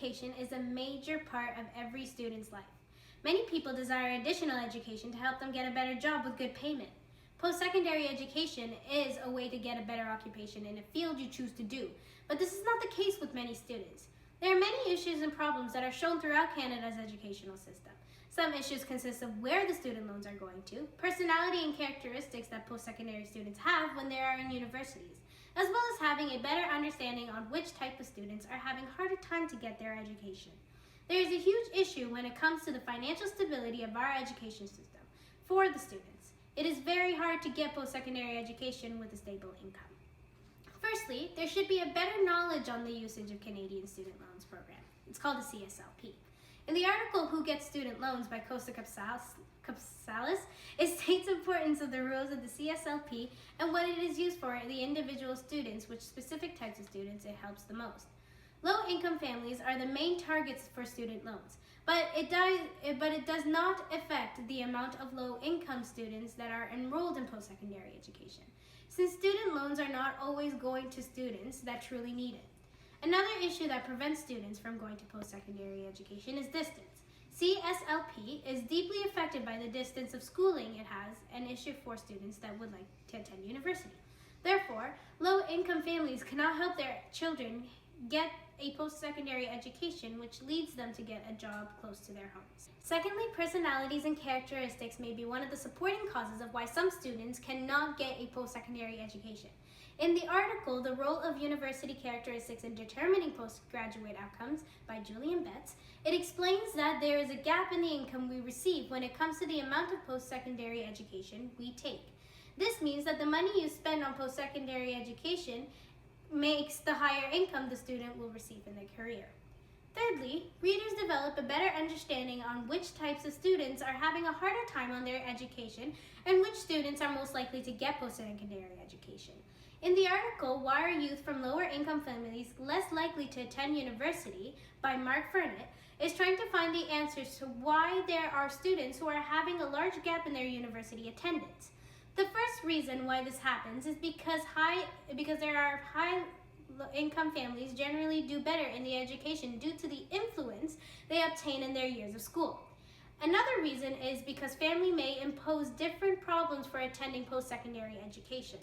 education is a major part of every student's life. Many people desire additional education to help them get a better job with good payment. Post-secondary education is a way to get a better occupation in a field you choose to do, but this is not the case with many students. There are many issues and problems that are shown throughout Canada's educational system. Some issues consist of where the student loans are going to, personality and characteristics that post-secondary students have when they are in universities, as well as having a better understanding on which type of students are having a harder time to get their education. There is a huge issue when it comes to the financial stability of our education system for the students. It is very hard to get post-secondary education with a stable income. Firstly, there should be a better knowledge on the usage of Canadian Student Loans Program. It's called the CSLP. In the article, Who Gets Student Loans by Kowrikas, it states the importance of the rules of the CSLP and what it is used for the individual students, which specific types of students it helps the most. Low-income families are the main targets for student loans, but it does not affect the amount of low-income students that are enrolled in post-secondary education, since student loans are not always going to students that truly need it. Another issue that prevents students from going to post-secondary education is distance. CSLP is deeply affected by the distance of schooling it has, an issue for students that would like to attend university. Therefore, low-income families cannot help their children get a post-secondary education, which leads them to get a job close to their homes. Secondly, personalities and characteristics may be one of the supporting causes of why some students cannot get a post-secondary education. In the article, The Role of University Characteristics in Determining Postgraduate Outcomes by Julian Betts, it explains that there is a gap in the income we receive when it comes to the amount of post-secondary education we take. This means that the money you spend on post-secondary education makes the higher income the student will receive in their career. Thirdly, readers develop a better understanding on which types of students are having a harder time on their education and which students are most likely to get post-secondary education. In the article, Why Are Youth from Lower Income Families Less Likely to Attend University by Mark Furnett, is trying to find the answers to why there are students who are having a large gap in their university attendance. The first reason why this happens is because there are high-income families generally do better in the education due to the influence they obtain in their years of school. Another reason is because family may impose different problems for attending post-secondary education.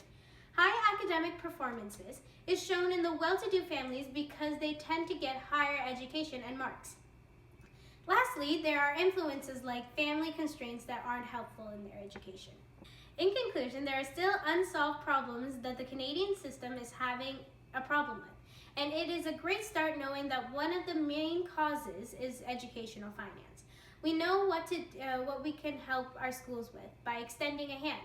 High academic performances is shown in the well-to-do families because they tend to get higher education and marks. Lastly, there are influences like family constraints that aren't helpful in their education. In conclusion, there are still unsolved problems that the Canadian system is having a problem with, and it is a great start knowing that one of the main causes is educational finance. We know what we can help our schools with by extending a hand.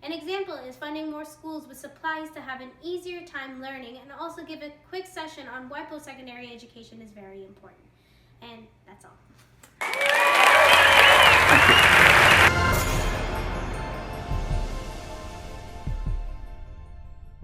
An example is funding more schools with supplies to have an easier time learning, and also give a quick session on why post-secondary education is very important. And